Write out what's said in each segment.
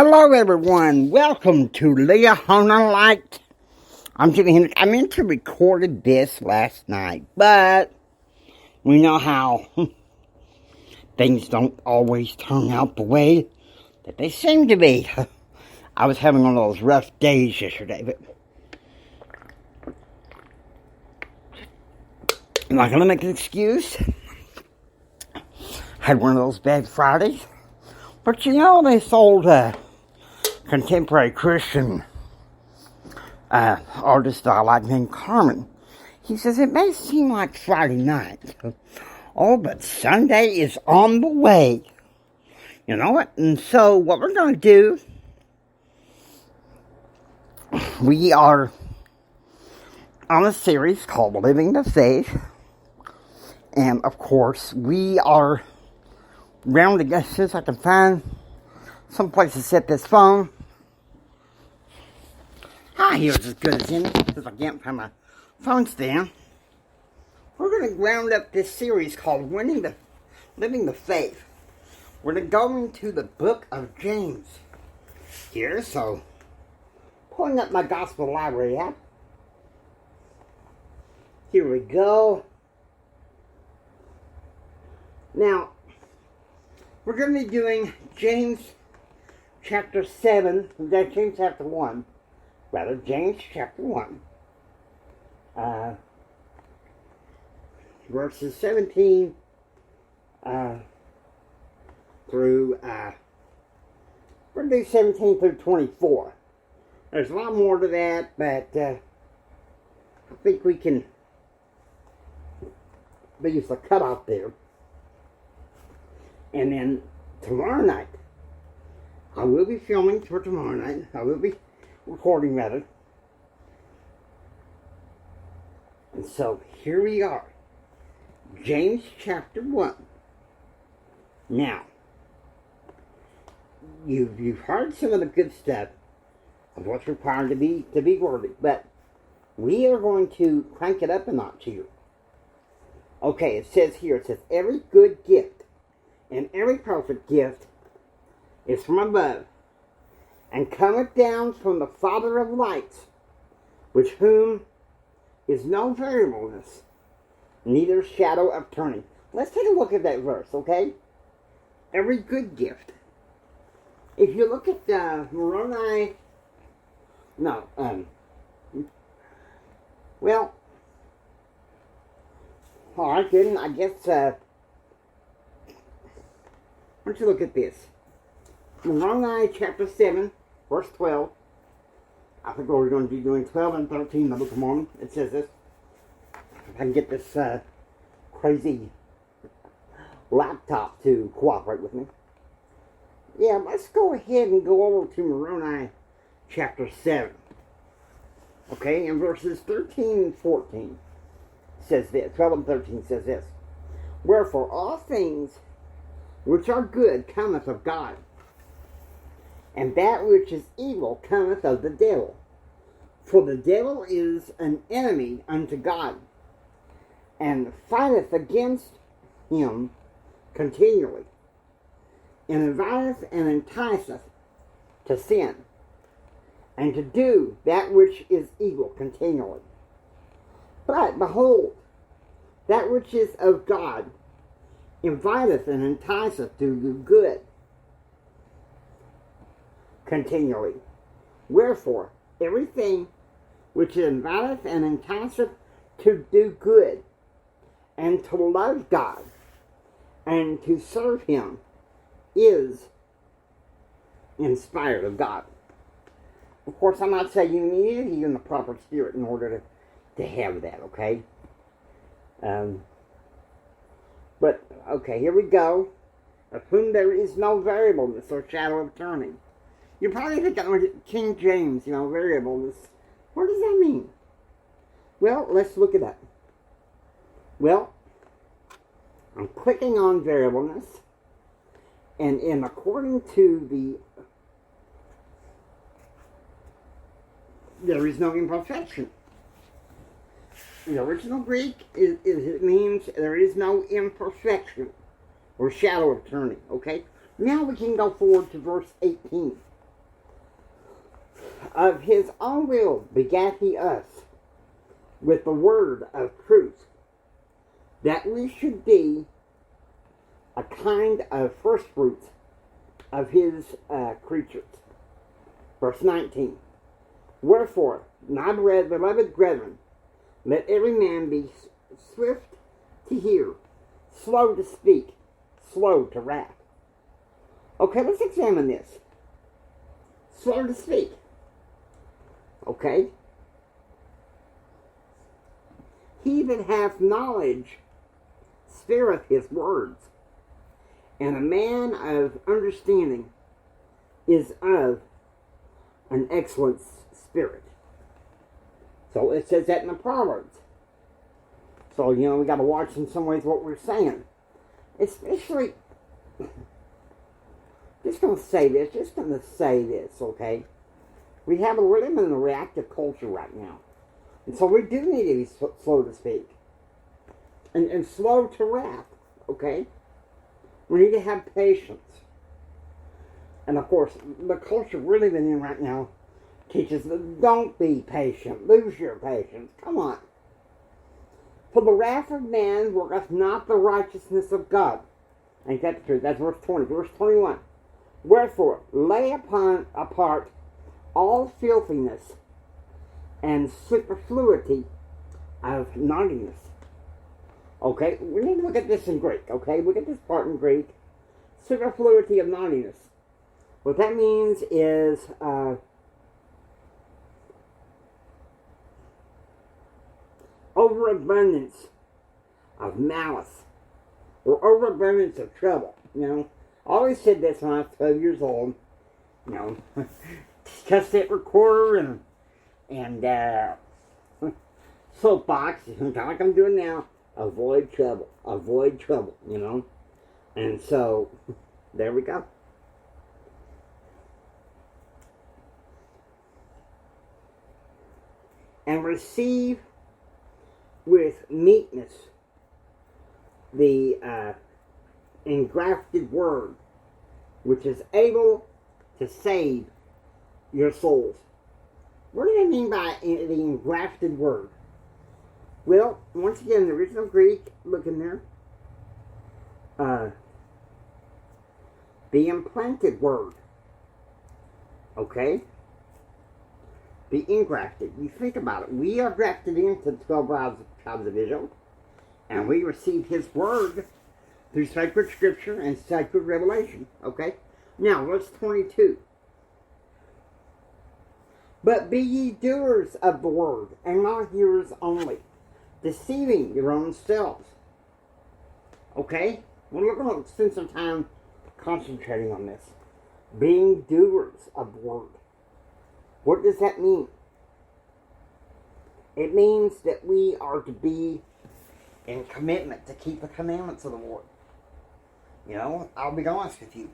Hello, everyone. Welcome to Leahona Light. I'm Jimmy Hendrix. I meant to record this last night, but we know how things don't always turn out the way that they seem to be. I was having one of those rough days yesterday, but I'm not going to make an excuse. Had one of those bad Fridays. But you know, this old contemporary Christian artist I like named Carmen, he says, it may seem like Friday night. Oh, but Sunday is on the way. You know what? And so what we're going to do, we are on a series called Living the Faith. And, of course, we are rounding, as soon as I can find some place to set this phone. Here's as good as any, because I can't find my phone stand. We're going to round up this series called Living the Faith. We're going to go into the book of James here, so pulling up my gospel library app. Here we go. Now, we're going to be doing James chapter 7, James chapter 1. Rather, James chapter 1. Verses 17 through, we're going to do 17 through 24. There's a lot more to that, but I think we can use the cutoff there. And then tomorrow night, I will be filming for tomorrow night. I will be recording rather. And so here we are. James chapter 1. Now, you've heard some of the good stuff of what's required to be worthy, but we are going to crank it up a notch here. Okay, it says every good gift and every perfect gift is from above, and cometh down from the Father of lights, which whom is no variableness, neither shadow of turning. Let's take a look at that verse, okay? Every good gift. If you look at Moroni, well, alright then, I guess, why don't you look at this? Moroni chapter 7, verse 12. I think we're going to be doing 12 and 13 in the Book of Mormon. It says this. If I can get this crazy laptop to cooperate with me. Yeah, let's go ahead and go over to Moroni chapter 7. Okay, in verses 13 and 14 says this. 12 and 13 says this. Wherefore all things which are good cometh of God, and that which is evil cometh of the devil. For the devil is an enemy unto God, and fighteth against him continually, and inviteth and enticeth to sin, and to do that which is evil continually. But behold, that which is of God inviteth and enticeth to do good continually. Wherefore, everything which inviteth and enticeth to do good, and to love God, and to serve Him, is inspired of God. Of course, I'm not saying you need to be in the proper spirit in order to have that, okay? But, okay, here we go. Of whom there is no variableness or shadow of turning. You're probably thinking, King James, variableness. What does that mean? Well, let's look it up. Well, I'm clicking on variableness. And according to there is no imperfection. The original Greek, it means there is no imperfection or shadow of turning, okay? Now we can go forward to verse 18. Of his own will begat he us with the word of truth, that we should be a kind of first fruits of his creatures. Verse 19. Wherefore, my beloved brethren, let every man be swift to hear, slow to speak, slow to wrath. Okay, let's examine this. Slow to speak. Okay? He that hath knowledge spareth his words, and a man of understanding is of an excellent spirit. So it says that in the Proverbs. So, we got to watch in some ways what we're saying. Especially, just going to say this, okay? We're living in a reactive culture right now. And so we do need to be slow to speak. And slow to wrath, okay? We need to have patience. And of course, the culture we're living in right now teaches that don't be patient. Lose your patience. Come on. For the wrath of man worketh not the righteousness of God. Ain't that the truth? That's verse 20. Verse 21. Wherefore, lay apart all filthiness and superfluity of naughtiness. Okay, we need to look at this in Greek, okay? Look at this part in Greek. Superfluity of naughtiness. What that means is overabundance of malice or overabundance of trouble. I always said this when I was 12 years old. Cassette recorder and soapbox, kind of like I'm doing now. Avoid trouble. Avoid trouble, And so, there we go. And receive with meekness the engrafted word, which is able to save your souls. What do I mean by the engrafted word? Well, once again, the original Greek, look in there. The implanted word. Okay? The engrafted. You think about it. We are grafted into the 12 tribes of Israel, and we receive his word through sacred scripture and sacred revelation. Okay? Now, verse 22. But be ye doers of the word, and not hearers only, deceiving your own selves. Okay? Well, we're going to spend some time concentrating on this. Being doers of the word. What does that mean? It means that we are to be in commitment to keep the commandments of the Lord. I'll be honest with you.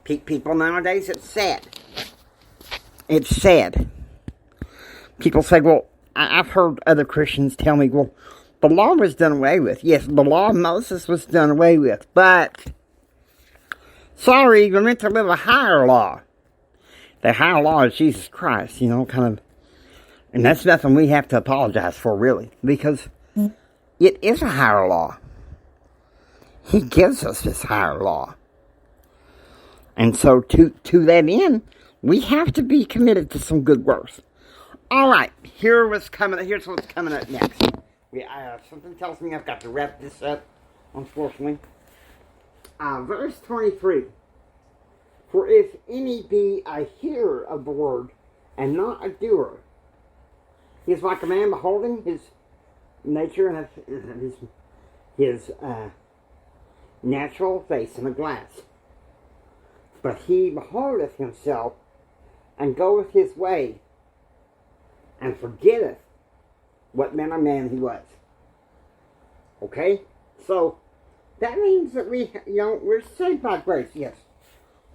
People nowadays, it's sad. It's sad. People say, well, I've heard other Christians tell me, well, the law was done away with. Yes, the law of Moses was done away with. But, sorry, you're meant to live a higher law. The higher law is Jesus Christ, and that's nothing we have to apologize for, really, because it is a higher law. He gives us this higher law. And so, to that end, we have to be committed to some good works. All right, here's what's coming up next. Something tells me I've got to wrap this up, unfortunately. Verse 23. For if any be a hearer of the word, and not a doer, he is like a man beholding his nature and his natural face in a glass. But he beholdeth himself, and goeth his way, and forgetteth what manner of man he was. Okay? So, that means that we're saved by grace, yes.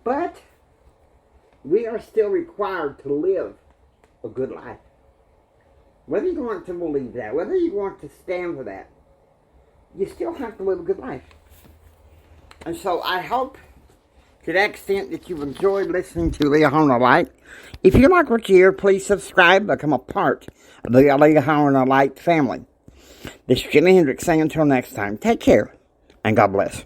But, we are still required to live a good life. Whether you want to believe that, whether you want to stand for that, you still have to live a good life. And so, I hope To the extent that you've enjoyed listening to Leah Horner Light, if you like what you hear, please subscribe, become a part of the Leah Horner Light family. This is Jimi Hendrix saying until next time, take care, and God bless.